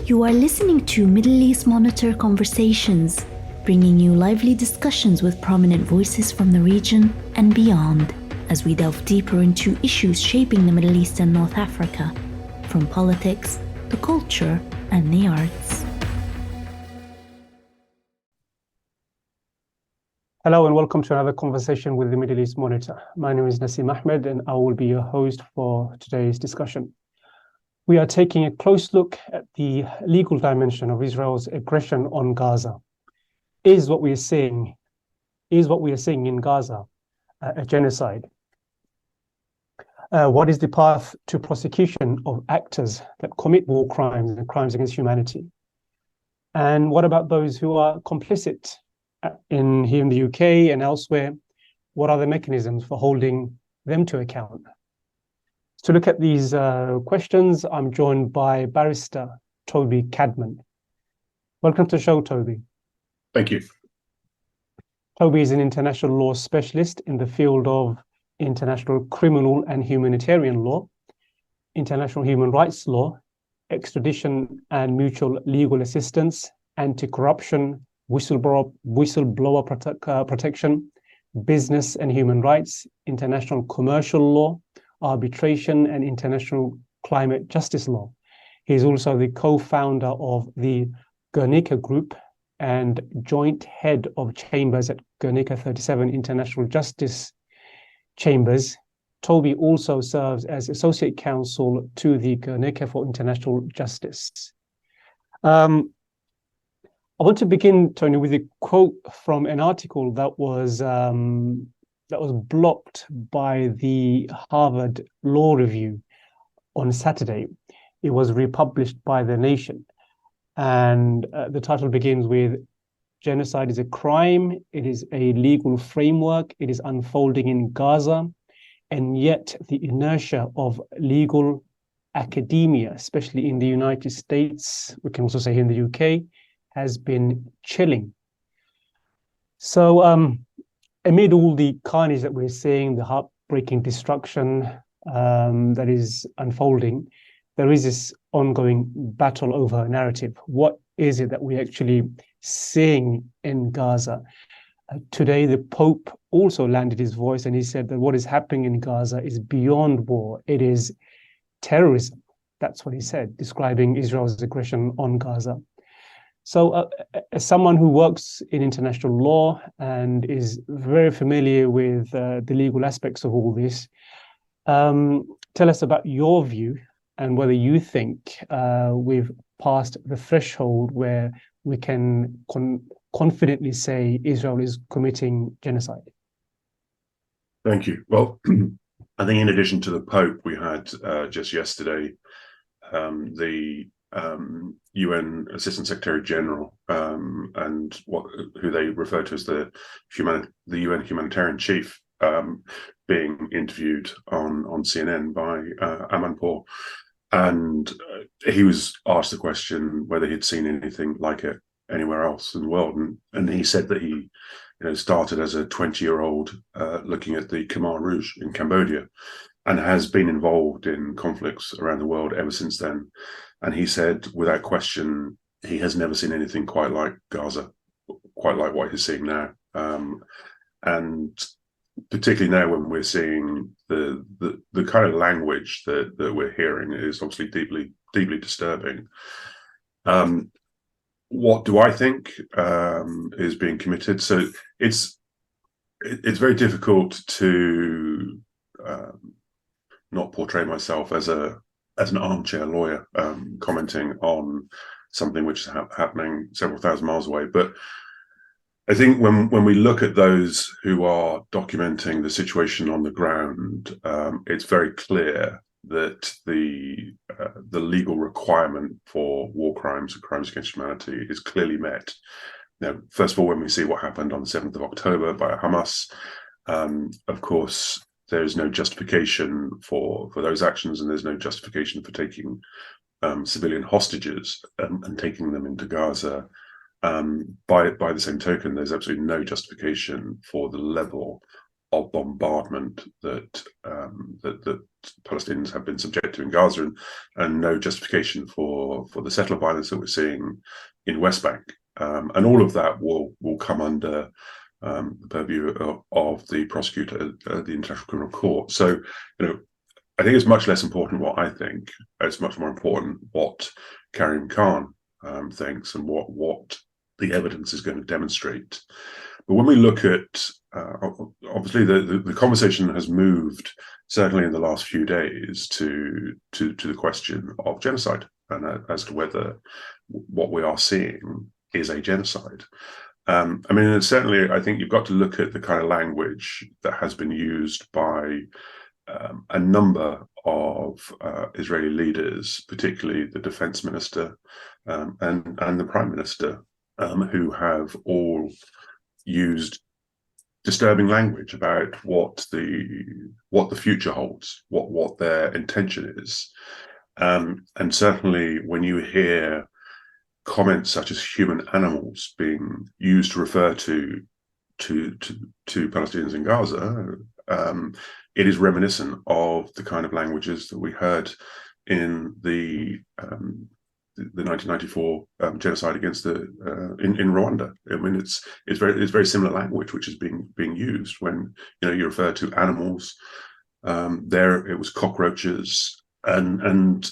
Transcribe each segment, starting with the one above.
You are listening to Middle East Monitor Conversations, bringing you lively discussions with prominent voices from the region and beyond, as we delve deeper into issues shaping the Middle East and North Africa, from politics, the culture, and the arts. Hello and welcome to another conversation with the Middle East Monitor. My name is Nasim Ahmed and I will be your host for today's discussion. We are taking a close look at the legal dimension of Israel's aggression on Gaza. Is what we are seeing in Gaza a genocide? What is the path to prosecution of actors that commit war crimes and crimes against humanity? And what about those who are complicit here in the UK and elsewhere? What are the mechanisms for holding them to account? To look at these questions, I'm joined by barrister Toby Cadman. Welcome to the show, Toby. Thank you. Toby is an international law specialist in the field of international criminal and humanitarian law, international human rights law, extradition and mutual legal assistance, anti-corruption, whistleblower protection, business and human rights, international commercial law, arbitration, and international climate justice law. He is also the co-founder of the Guernica Group and joint head of chambers at Guernica 37 International Justice Chambers. Toby also serves as associate counsel to the Guernica for International Justice. I want to begin, Tony, with a quote from an article that was blocked by the Harvard Law Review on Saturday. It was republished by The Nation. And the title begins with, "Genocide is a crime, it is a legal framework, it is unfolding in Gaza, and yet the inertia of legal academia, especially in the United States, we can also say here in the UK, has been chilling." So amid all the carnage that we're seeing, the heartbreaking destruction that is unfolding, there is this ongoing battle over a narrative. What is it that we're actually seeing in Gaza? Today, the Pope also landed his voice and he said that what is happening in Gaza is beyond war. It is terrorism. That's what he said, describing Israel's aggression on Gaza. So as someone who works in international law and is very familiar with the legal aspects of all this, tell us about your view and whether you think we've passed the threshold where we can confidently say Israel is committing genocide. Thank you. Well, I think in addition to the Pope, we had just yesterday the UN Assistant Secretary General and who they refer to as the UN Humanitarian Chief being interviewed on CNN by Amanpour, and he was asked the question whether he'd seen anything like it anywhere else in the world, and he said that he started as a 20-year-old looking at the Khmer Rouge in Cambodia and has been involved in conflicts around the world ever since then. And he said, without question, he has never seen anything quite like Gaza, quite like what he's seeing now. And particularly now when we're seeing the kind of language that we're hearing is obviously deeply disturbing. What do I think is being committed? So it's very difficult to not portray myself as an armchair lawyer commenting on something which is happening several thousand miles away. But I think when we look at those who are documenting the situation on the ground, it's very clear that the legal requirement for war crimes and crimes against humanity is clearly met. Now, first of all, when we see what happened on the 7th of October by Hamas, of course, there's no justification for those actions, and there's no justification for taking civilian hostages and taking them into Gaza. By the same token, there's absolutely no justification for the level of bombardment that that Palestinians have been subject to in Gaza, and no justification for the settler violence that we're seeing in West Bank. And all of that will come under the purview of the prosecutor at the International Criminal Court. So, I think it's much less important what I think. It's much more important what Karim Khan thinks and what the evidence is going to demonstrate. But when we look at, obviously, the conversation has moved, certainly in the last few days, to the question of genocide, and as to whether what we are seeing is a genocide. I mean, certainly, I think you've got to look at the kind of language that has been used by a number of Israeli leaders, particularly the defense minister and the prime minister, who have all used disturbing language about what the future holds, what their intention is, and certainly when you hear comments such as human animals being used to refer to Palestinians in Gaza, it is reminiscent of the kind of languages that we heard in the 1994 genocide against in Rwanda. I mean, it's very similar language which is being used when you refer to animals. There it was cockroaches, and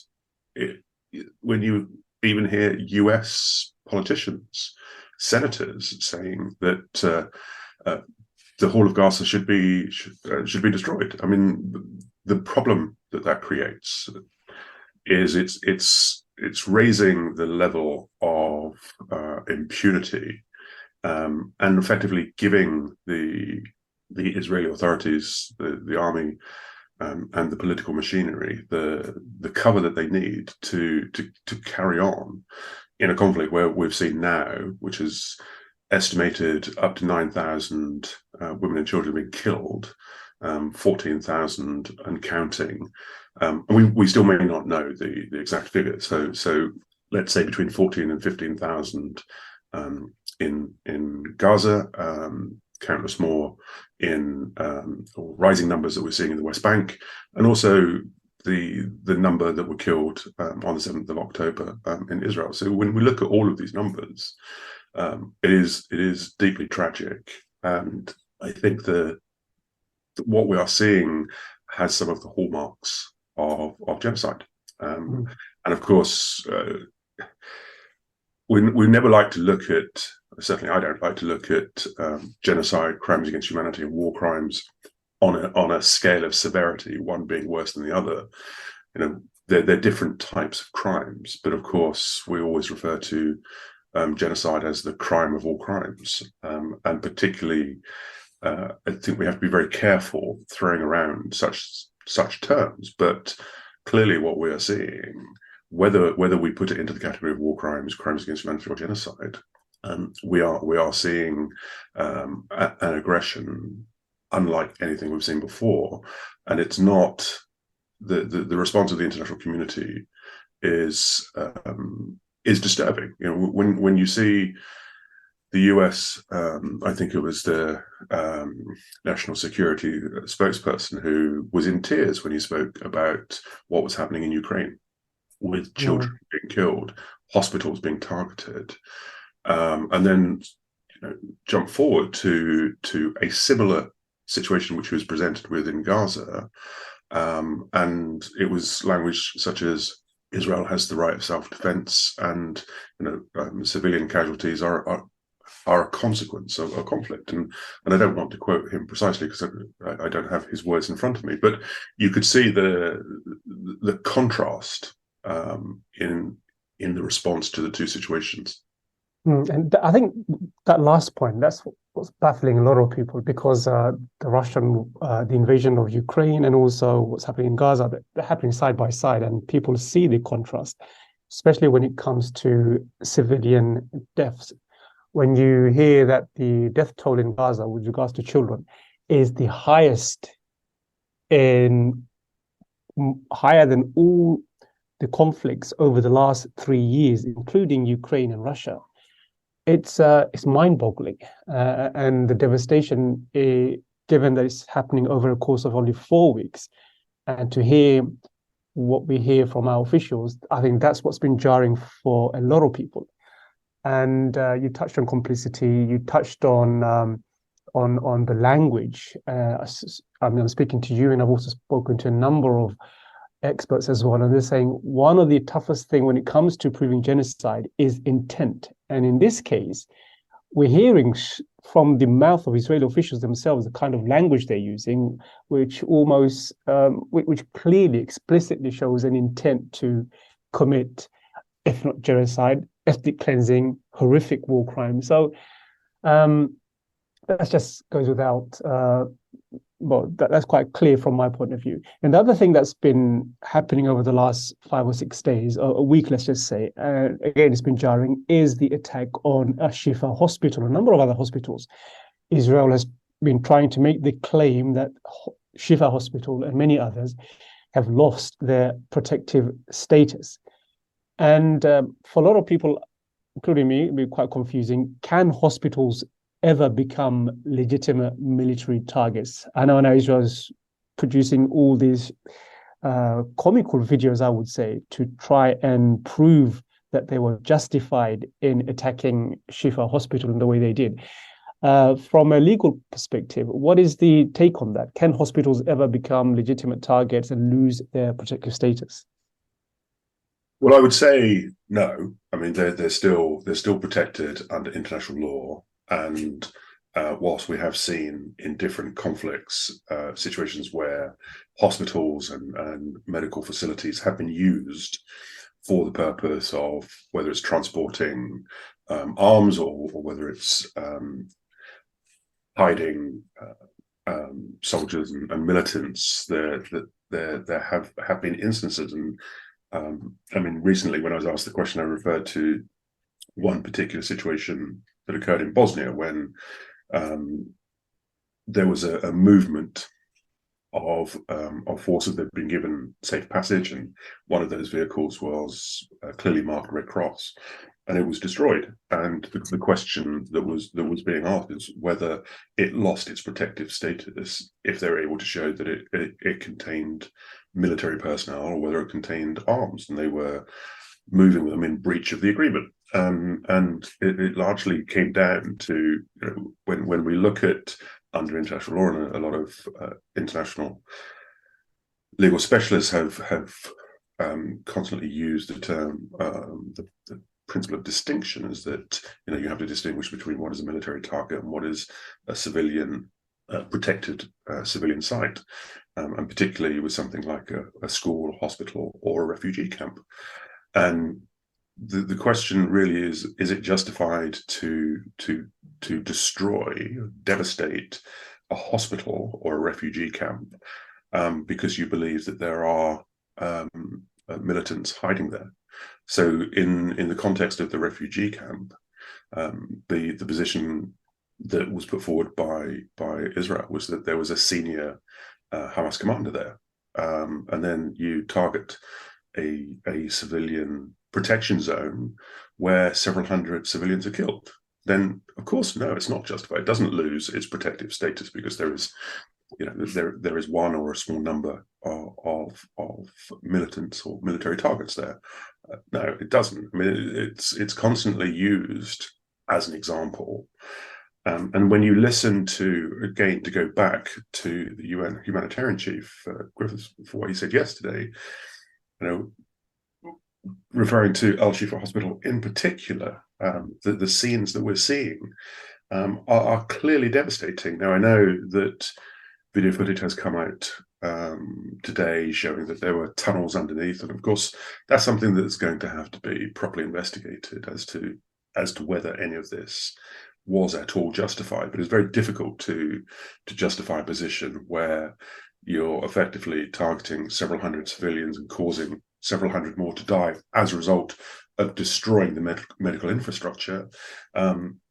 when you even hear U.S. politicians, senators saying that the whole of Gaza should be destroyed. I mean, the problem that creates is it's raising the level of impunity and effectively giving the Israeli authorities, the army, and the political machinery the cover that they need to carry on in a conflict where we've seen now, which is estimated up to 9,000 women and children being killed, 14,000 and counting. We still may not know the exact figure. So let's say between 14 and 15,000 in Gaza, countless more in rising numbers that we're seeing in the West Bank, and also the number that were killed on the 7th of October in Israel. So when we look at all of these numbers, it is deeply tragic, and I think that what we are seeing has some of the hallmarks of genocide. And of course, we never like to look at, certainly I don't like to look at genocide, crimes against humanity, and war crimes on a scale of severity, one being worse than the other. They're different types of crimes, but of course we always refer to genocide as the crime of all crimes, and particularly I think we have to be very careful throwing around such terms. But clearly, what we are seeing, whether we put it into the category of war crimes, crimes against humanity, or genocide, we are seeing an aggression unlike anything we've seen before, and it's not the response of the international community is disturbing. When you see the US, I think it was the national security spokesperson who was in tears when he spoke about what was happening in Ukraine, with children being killed, hospitals being targeted, and then jump forward to a similar situation which was presented with in Gaza, and it was language such as Israel has the right of self-defense, and civilian casualties are a consequence of a conflict. And I don't want to quote him precisely because I don't have his words in front of me, but you could see the contrast in the response to the two situations. And I think that last point, that's what's baffling a lot of people, because the invasion of Ukraine and also what's happening in Gaza, they're happening side by side, and people see the contrast, especially when it comes to civilian deaths. When you hear that the death toll in Gaza with regards to children is the highest higher than all the conflicts over the last 3 years, including Ukraine and Russia, it's mind-boggling, and the devastation given that it's happening over a course of only 4 weeks, and to hear what we hear from our officials, I think that's what's been jarring for a lot of people. And you touched on complicity. You touched on the language. I'm speaking to you, and I've also spoken to a number of experts as well, and they're saying one of the toughest thing when it comes to proving genocide is intent. And in this case, we're hearing from the mouth of Israeli officials themselves the kind of language they're using, which almost, which clearly, explicitly shows an intent to commit, if not genocide, ethnic cleansing, horrific war crimes. So that just goes without, that's quite clear from my point of view. And the other thing that's been happening over the last 5 or 6 days, a week, let's just say, again, it's been jarring, is the attack on Shifa Hospital, a number of other hospitals. Israel has been trying to make the claim that Shifa Hospital and many others have lost their protective status. And for a lot of people, including me, it'd be quite confusing. Can hospitals ever become legitimate military targets? I know now Israel is producing all these comical videos, I would say, to try and prove that they were justified in attacking Shifa Hospital in the way they did. From a legal perspective, what is the take on that? Can hospitals ever become legitimate targets and lose their protective status? Well, I would say no. I mean, they're still protected under international law. And whilst we have seen in different conflicts situations where hospitals and medical facilities have been used for the purpose of whether it's transporting arms or whether it's hiding soldiers and militants, there have been instances. And I mean, recently when I was asked the question, I referred to one particular situation that occurred in Bosnia when there was a movement of forces that had been given safe passage, and one of those vehicles was clearly marked Red Cross, and it was destroyed. And the question that was being asked is whether it lost its protective status if they were able to show that it contained military personnel or whether it contained arms, and they were moving them in breach of the agreement. And it largely came down to, when we look at under international law, and a lot of international legal specialists have constantly used the term, the principle of distinction is that you have to distinguish between what is a military target and what is a civilian protected civilian site, and particularly with something like a school, hospital, or a refugee camp. And the question really is it justified to destroy, devastate a hospital or a refugee camp because you believe that there are militants hiding there? So in the context of the refugee camp, the position that was put forward by Israel was that there was a senior Hamas commander there, and then you target a civilian protection zone where several hundred civilians are killed. Then, of course, no, it's not justified. It doesn't lose its protective status because there is, there is one or a small number of militants or military targets there. No, it doesn't. I mean, it's constantly used as an example. And when you listen to go back to the UN humanitarian chief, Griffiths, for what he said yesterday, referring to Al Shifa Hospital in particular, the scenes that we're seeing are clearly devastating. Now, I know that video footage has come out today showing that there were tunnels underneath, and of course, that's something that's going to have to be properly investigated as to whether any of this was at all justified. But it's very difficult to justify a position where you're effectively targeting several hundred civilians and causing several hundred more to die as a result of destroying the medical infrastructure,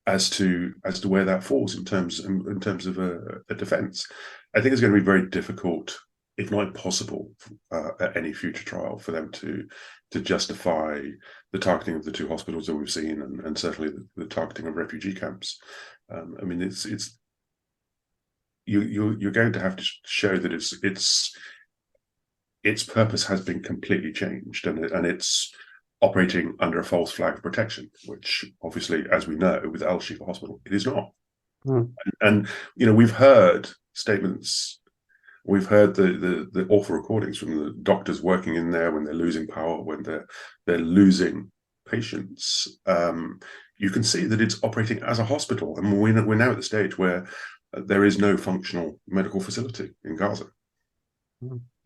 as to where that falls in terms of a defence. I think it's going to be very difficult, if not impossible, at any future trial for them to justify the targeting of the two hospitals that we've seen, and certainly the targeting of refugee camps. I mean, you're going to have to show that its purpose has been completely changed, and it's operating under a false flag of protection, which obviously, as we know, with Al Shifa Hospital, it is not. And we've heard statements, we've heard the awful recordings from the doctors working in there when they're losing power, when they're losing patients. You can see that it's operating as a hospital, and we're now at the stage where there is no functional medical facility in Gaza.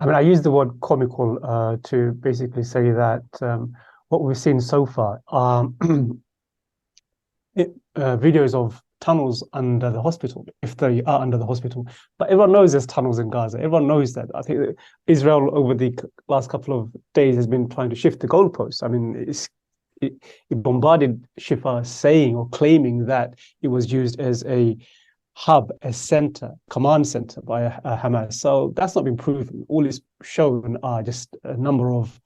I mean, I use the word comical to basically say that what we've seen so far are videos of tunnels under the hospital, if they are under the hospital. But everyone knows there's tunnels in Gaza. Everyone knows that. I think Israel, over the last couple of days, has been trying to shift the goalposts. I mean, it bombarded Shifa, saying or claiming that it was used as a hub, a center, command center by Hamas. So that's not been proven. All it's shown are just a number of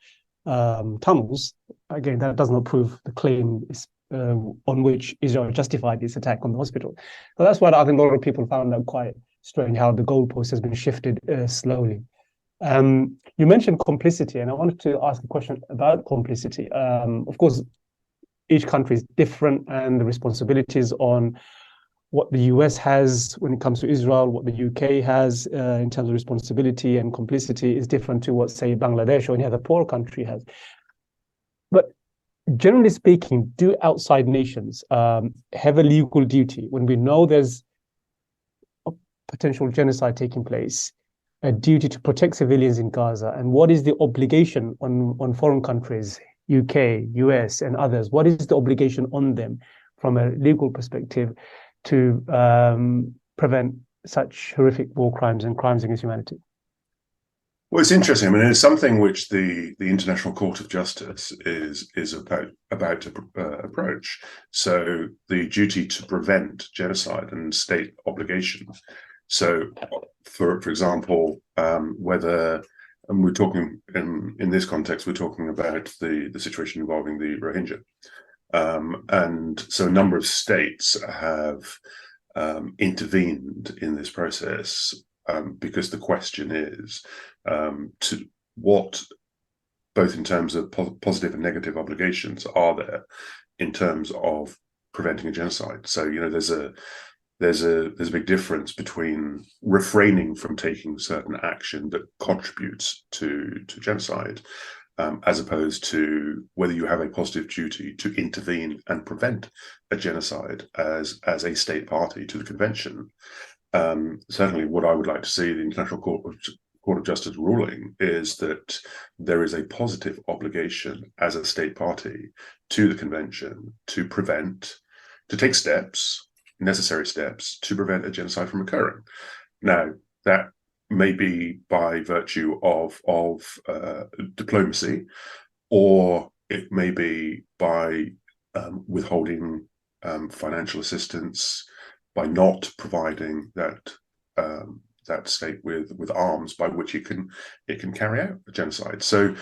tunnels. Again, that does not prove the claim on which Israel justified its attack on the hospital. So that's why I think a lot of people found that quite strange, how the goalpost has been shifted slowly. You mentioned complicity, and I wanted to ask a question about complicity. Of course, each country is different, and the responsibilities on what the US has when it comes to Israel, what the UK has in terms of responsibility and complicity is different to what, say, Bangladesh or any other poor country has. But generally speaking, do outside nations have a legal duty when we know there's a potential genocide taking place, a duty to protect civilians in Gaza? And what is the obligation on foreign countries, UK, US, and others? What is the obligation on them from a legal perspective to prevent such horrific war crimes and crimes against humanity? Well, it's interesting. I mean, it's something which the International Court of Justice is about to approach. So the duty to prevent genocide and state obligations. So, for example, whether, and we're talking in this context, we're talking about the situation involving the Rohingya. And so a number of states have intervened in this process because the question is to what, both in terms of positive and negative obligations, are there in terms of preventing a genocide. So there's a big difference between refraining from taking certain action that contributes to genocide, as opposed to whether you have a positive duty to intervene and prevent a genocide as a state party to the convention. Certainly what I would like to see the International Court of Justice ruling is that there is a positive obligation as a state party to the convention to take steps, necessary steps, to prevent a genocide from occurring. Now, that may be by virtue of diplomacy, or it may be by withholding financial assistance, by not providing that state with arms by which it can carry out a genocide. So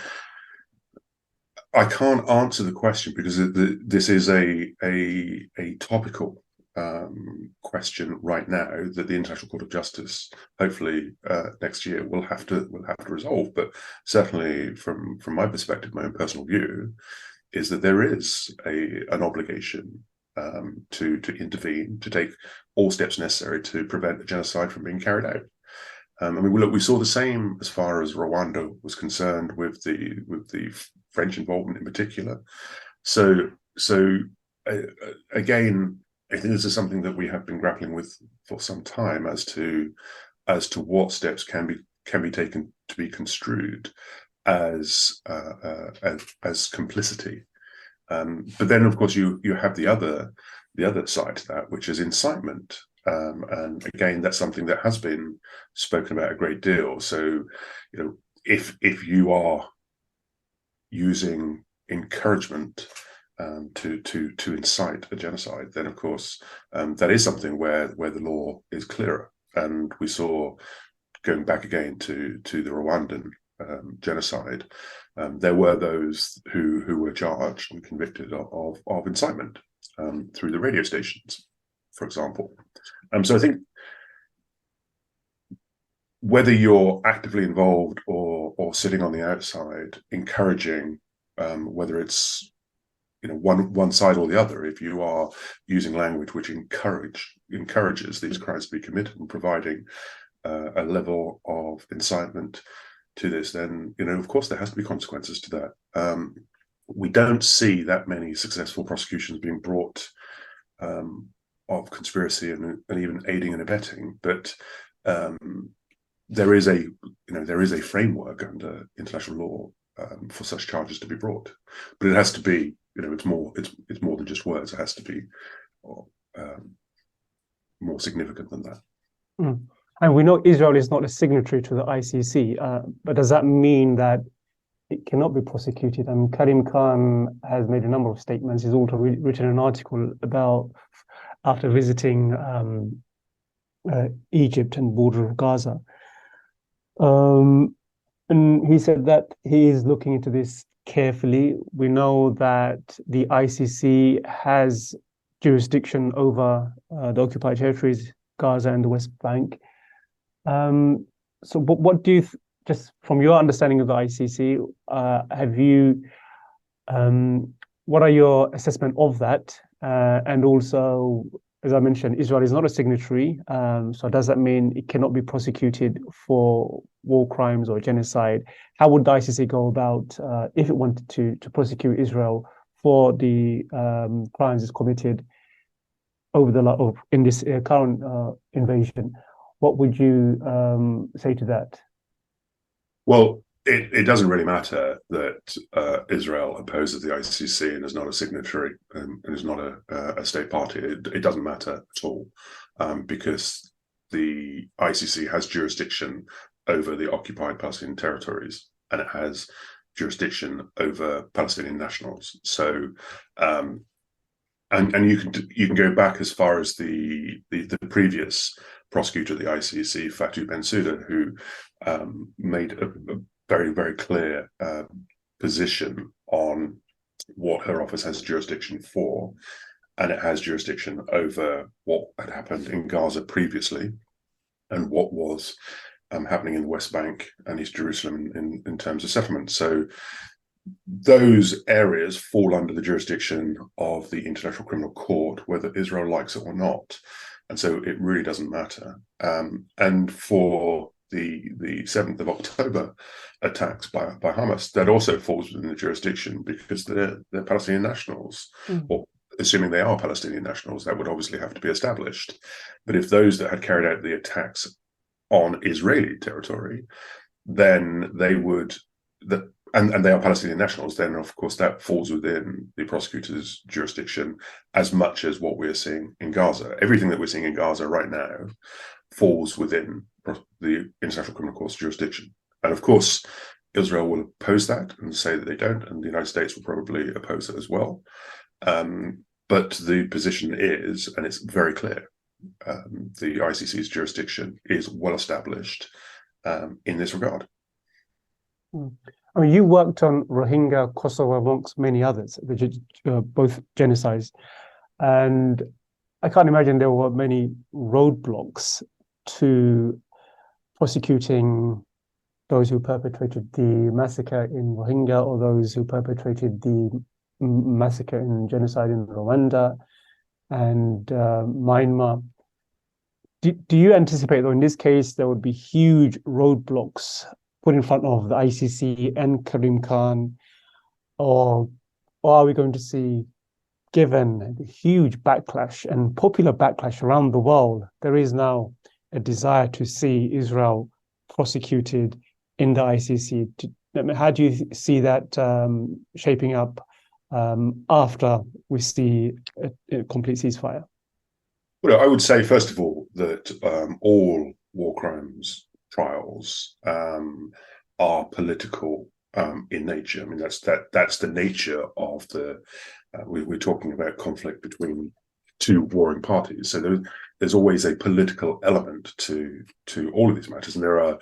I can't answer the question because this is a topical question right now that the International Court of Justice, hopefully next year, will have to resolve. But certainly, from my perspective, my own personal view is that there is an obligation to intervene, to take all steps necessary to prevent a genocide from being carried out. I mean, look, we saw the same as far as Rwanda was concerned with the French involvement in particular. So again, I think this is something that we have been grappling with for some time as to what steps can be taken to be construed as complicity. But then, of course, you have the other side to that, which is incitement. And again, that's something that has been spoken about a great deal. So, if you are using encouragement to incite a genocide, then of course that is something where the law is clearer. And we saw, going back again to the Rwandan genocide, there were those who were charged and convicted of incitement through the radio stations, for example. So I think whether you're actively involved or sitting on the outside, encouraging, whether it's one side or the other, if you are using language which encourages these crimes to be committed and providing a level of incitement to this, then of course there has to be consequences to that. We don't see that many successful prosecutions being brought of conspiracy and even aiding and abetting, but there is a framework under international law for such charges to be brought, but it has to be it's more than just words. It has to be more significant than that. And we know Israel is not a signatory to the ICC, but does that mean that it cannot be prosecuted? I mean, Karim Khan has made a number of statements. He's also written an article about after visiting Egypt and border of Gaza. And he said that he is looking into this carefully. We know that the ICC has jurisdiction over the occupied territories, Gaza and the West Bank. So what do you, just from your understanding of the ICC, what are your assessment of that? And also, as I mentioned, Israel is not a signatory. So does that mean it cannot be prosecuted for war crimes or genocide? How would the ICC go about if it wanted to prosecute Israel for the crimes it's committed over in this current invasion? What would you say to that? Well, it doesn't really matter that Israel opposes the ICC and is not a signatory and is not a state party. It doesn't matter at all, because the ICC has jurisdiction over the occupied Palestinian territories, and it has jurisdiction over Palestinian nationals. So, and you can go back as far as the previous prosecutor of the ICC, Fatou Bensouda, who made a very, very clear position on what her office has jurisdiction for, and it has jurisdiction over what had happened in Gaza previously and what was happening in the West Bank and East Jerusalem in terms of settlement. So those areas fall under the jurisdiction of the International Criminal Court, whether Israel likes it or not. And so it really doesn't matter. And for the 7th of October attacks by Hamas, that also falls within the jurisdiction because they're Palestinian nationals, or assuming they are Palestinian nationals, that would obviously have to be established. But if those that had carried out the attacks on Israeli territory, then they would, and they are Palestinian nationals, then of course that falls within the prosecutor's jurisdiction as much as what we're seeing in Gaza. Everything that we're seeing in Gaza right now falls within the International Criminal Court's jurisdiction. And of course, Israel will oppose that and say that they don't, and the United States will probably oppose it as well. But the position is, and it's very clear, the ICC's jurisdiction is well established in this regard. I mean, you worked on Rohingya, Kosovo, amongst many others, both genocides. And I can't imagine there were many roadblocks to prosecuting those who perpetrated the massacre in Rohingya or those who perpetrated the massacre and genocide in Rwanda and Myanmar. Do you anticipate, though, in this case, there would be huge roadblocks put in front of the ICC and Karim Khan, or are we going to see, given the huge backlash and popular backlash around the world, there is now a desire to see Israel prosecuted in the ICC? How do you see that shaping up after we see a complete ceasefire? Well, I would say, first of all, that all war crimes trials are political in nature. I mean, that's the nature of the. We're talking about conflict between two warring parties, so there's always a political element to all of these matters, and there are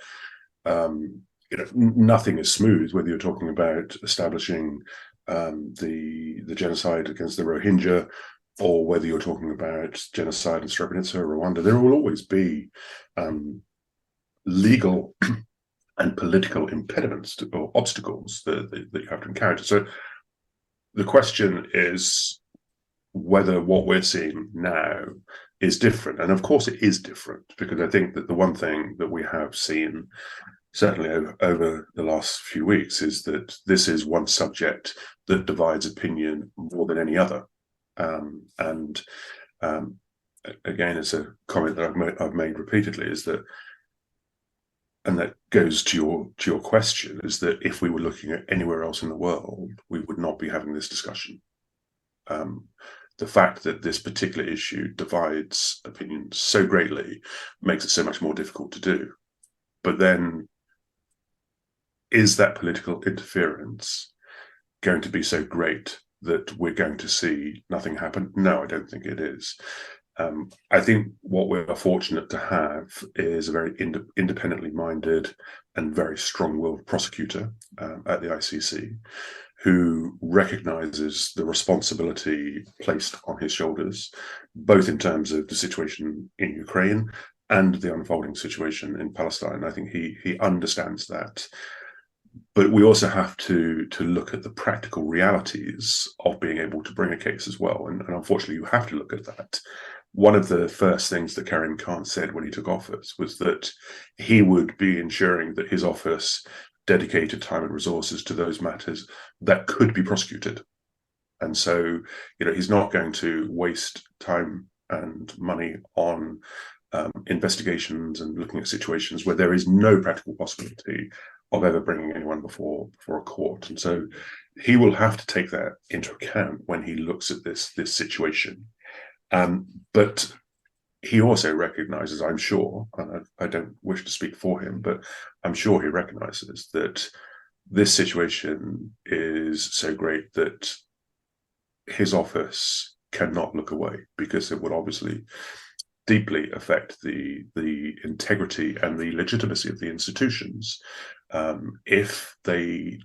nothing is smooth. Whether you're talking about establishing the genocide against the Rohingya, or whether you're talking about genocide in Srebrenica or Rwanda, there will always be legal and political impediments or obstacles that you have to encounter. So the question is whether what we're seeing now is different. And of course it is different, because I think that the one thing that we have seen, certainly over the last few weeks, is that this is one subject that divides opinion more than any other. And again, it's a comment that I've made repeatedly, is that, and that goes to your question, is that if we were looking at anywhere else in the world, we would not be having this discussion. The fact that this particular issue divides opinions so greatly makes it so much more difficult to do. But then, is that political interference going to be so great that we're going to see nothing happen? No, I don't think it is. I think what we're fortunate to have is a very independently minded and very strong-willed prosecutor at the ICC, who recognises the responsibility placed on his shoulders, both in terms of the situation in Ukraine and the unfolding situation in Palestine. I think he understands that. But we also have to look at the practical realities of being able to bring a case as well. And unfortunately, you have to look at that. One of the first things that Karim Khan said when he took office was that he would be ensuring that his office dedicated time and resources to those matters that could be prosecuted. And so, he's not going to waste time and money on investigations and looking at situations where there is no practical possibility of ever bringing anyone before a court. And so he will have to take that into account when he looks at this situation. But he also recognizes, I'm sure, and I don't wish to speak for him, but I'm sure he recognizes that this situation is so great that his office cannot look away, because it would obviously deeply affect the integrity and the legitimacy of the institutions if they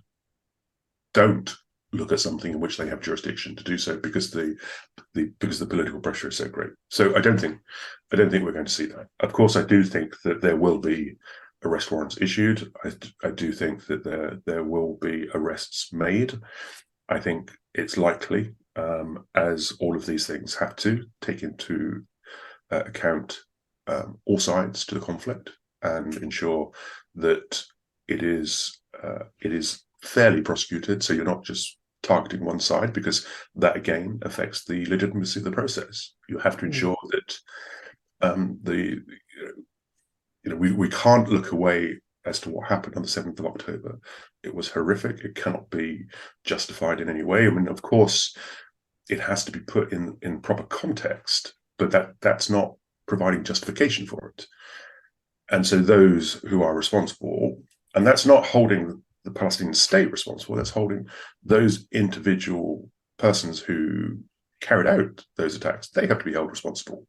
don't look at something in which they have jurisdiction to do so, because the political pressure is so great. So I don't think we're going to see that. Of course, I do think that there will be arrest warrants issued. I do think that there will be arrests made. I think it's likely, as all of these things have to take into account all sides to the conflict and ensure that it is fairly prosecuted, so you're not just targeting one side, because that again affects the legitimacy of the process. You have to ensure that we can't look away as to what happened on the 7th of October. It was horrific. It cannot be justified in any way. I mean, of course, it has to be put in proper context, but that's not providing justification for it. And so those who are responsible, and that's not holding the Palestinian state responsible, that's holding those individual persons who carried out those attacks, they have to be held responsible,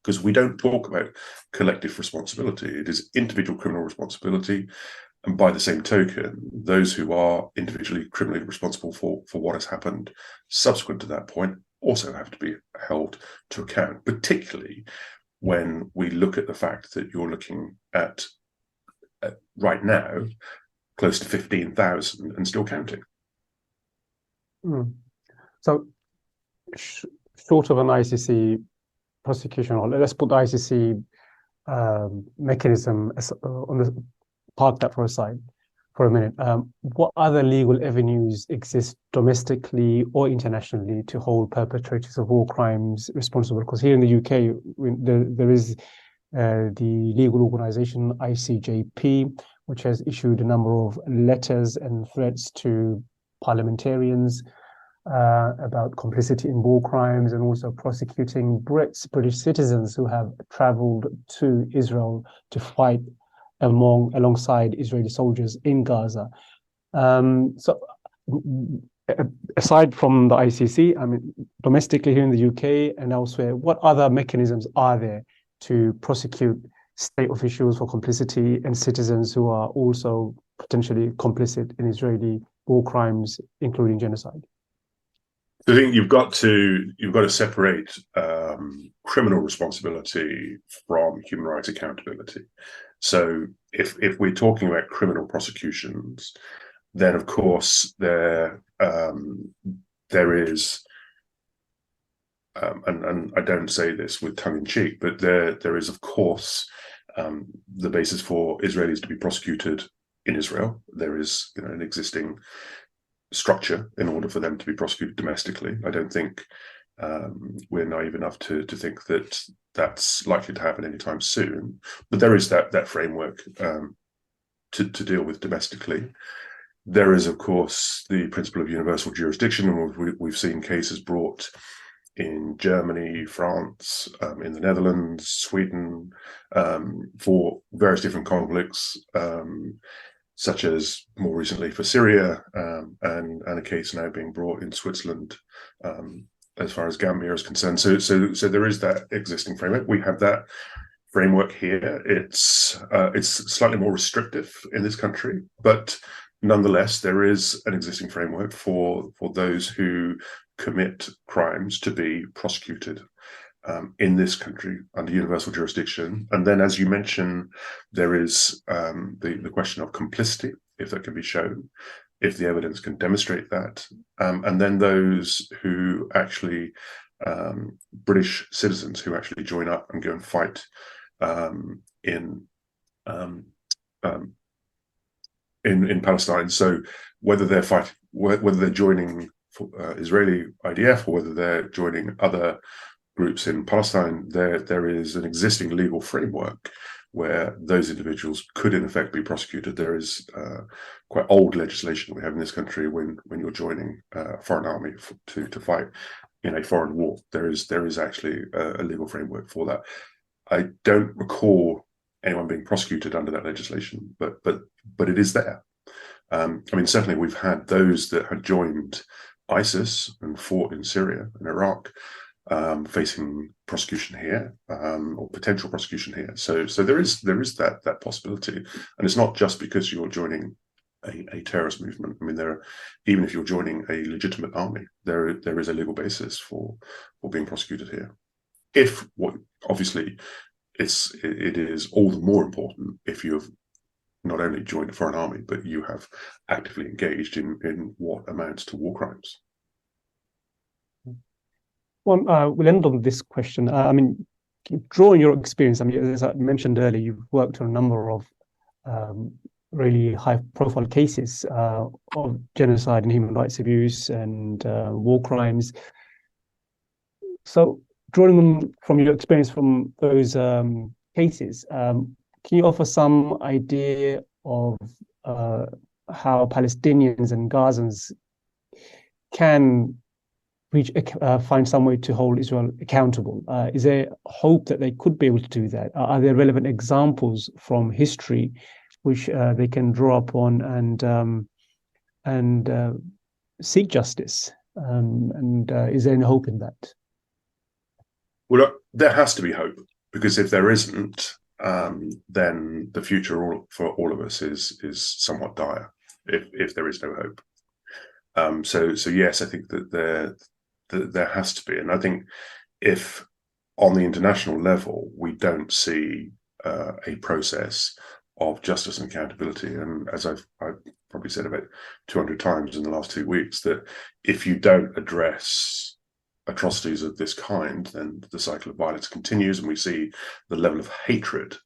because we don't talk about collective responsibility. It is individual criminal responsibility. And by the same token, those who are individually criminally responsible for what has happened subsequent to that point also have to be held to account, particularly when we look at the fact that you're looking at right now close to 15,000 and still counting. So short of an ICC prosecution, or let's put the ICC mechanism on the park that for a minute. What other legal avenues exist domestically or internationally to hold perpetrators of war crimes responsible? Because here in the UK, there is the legal organization ICJP, which has issued a number of letters and threats to parliamentarians about complicity in war crimes, and also prosecuting British citizens who have traveled to Israel to fight alongside Israeli soldiers in Gaza. So aside from the ICC, I mean, domestically here in the UK and elsewhere, what other mechanisms are there to prosecute state officials for complicity and citizens who are also potentially complicit in Israeli war crimes, including genocide? I think you've got to separate criminal responsibility from human rights accountability. So if we're talking about criminal prosecutions, then of course there is, and I don't say this with tongue in cheek, but there is of course the basis for Israelis to be prosecuted in Israel. There is, an existing structure in order for them to be prosecuted domestically. I don't think we're naive enough to think that that's likely to happen anytime soon. But there is that framework to deal with domestically. There is, of course, the principle of universal jurisdiction, and we've seen cases brought in Germany, France, in the Netherlands, Sweden, for various different conflicts, such as more recently for Syria, and a case now being brought in Switzerland as far as Gambia is concerned. So there is that existing framework. We have that framework here. It's slightly more restrictive in this country, but nonetheless, there is an existing framework for those who commit crimes to be prosecuted in this country under universal jurisdiction. And then, as you mentioned, there is the question of complicity, if that can be shown, if the evidence can demonstrate that. And then those who actually, British citizens who actually join up and go and fight in Palestine. So whether they're joining Israeli IDF or whether they're joining other groups in Palestine, there is an existing legal framework where those individuals could in effect be prosecuted. There is quite old legislation we have in this country when you're joining a foreign army to fight in a foreign war. There is actually a legal framework for that. I don't recall anyone being prosecuted under that legislation, but it is there. Certainly we've had those that had joined ISIS and fought in Syria and Iraq, facing prosecution here, or potential prosecution here. So there is that possibility, and it's not just because you're joining a terrorist movement. Even if you're joining a legitimate army, there is a legal basis for being prosecuted here. Obviously, it is all the more important if you've not only joined a foreign army, but you have actively engaged in what amounts to war crimes. Well, we'll end on this question. Drawing your experience, as I mentioned earlier, you've worked on a number of really high-profile cases of genocide and human rights abuse and war crimes. So, drawing from your experience from those cases, can you offer some idea of how Palestinians and Gazans can find some way to hold Israel accountable? Is there hope that they could be able to do that? Are there relevant examples from history which they can draw upon and seek justice? And is there any hope in that? Well, look, there has to be hope, because if there isn't, then the future for all of us is somewhat dire. If there is no hope, so yes, I think that there has to be, and I think if on the international level we don't see a process of justice and accountability, and as I've probably said about 200 times in the last 2 weeks, that if you don't address atrocities of this kind, then the cycle of violence continues, and we see the level of hatred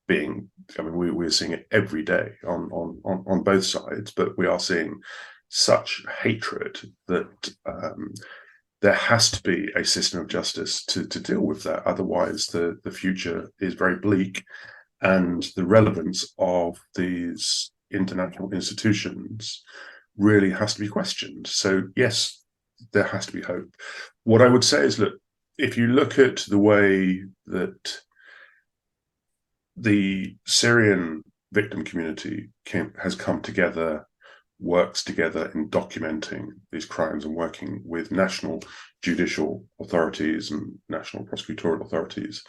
being, we're seeing it every day on both sides, but we are seeing such hatred that there has to be a system of justice to deal with that. Otherwise, the future is very bleak, and the relevance of these international institutions really has to be questioned. So yes, there has to be hope. What I would say is, look, if you look at the way that the Syrian victim community has come together, works together in documenting these crimes and working with national judicial authorities and national prosecutorial authorities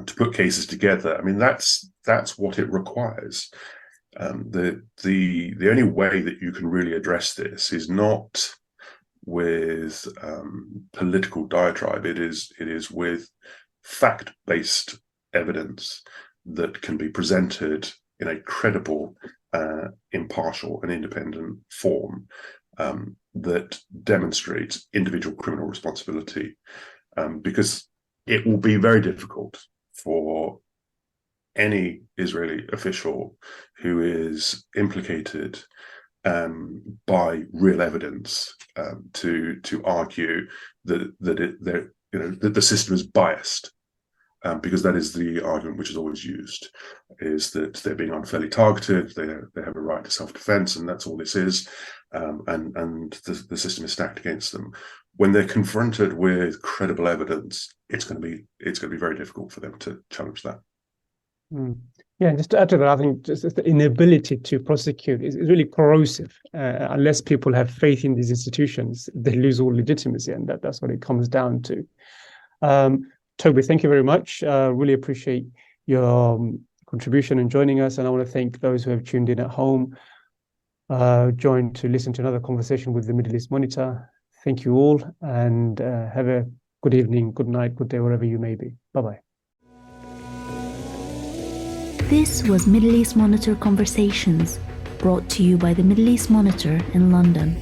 to put cases together, that's what it requires. The only way that you can really address this is not with political diatribe. It is with fact-based evidence that can be presented in a credible, impartial and independent form that demonstrates individual criminal responsibility, because it will be very difficult for any Israeli official who is implicated by real evidence to argue that the system is biased, because that is the argument which is always used, is that they're being unfairly targeted, they have a right to self-defense, and that's all this is, and the system is stacked against them. When they're confronted with credible evidence, it's going to be very difficult for them to challenge that. Yeah, and just to add to that, I think just the inability to prosecute is really corrosive. Unless people have faith in these institutions, they lose all legitimacy, and that's what it comes down to. Toby, thank you very much. Really appreciate your contribution and joining us, and I want to thank those who have tuned in at home, joined to listen to another conversation with the Middle East Monitor. Thank you all, and have a good evening, good night, good day, wherever you may be. Bye-bye. This was Middle East Monitor Conversations, brought to you by the Middle East Monitor in London.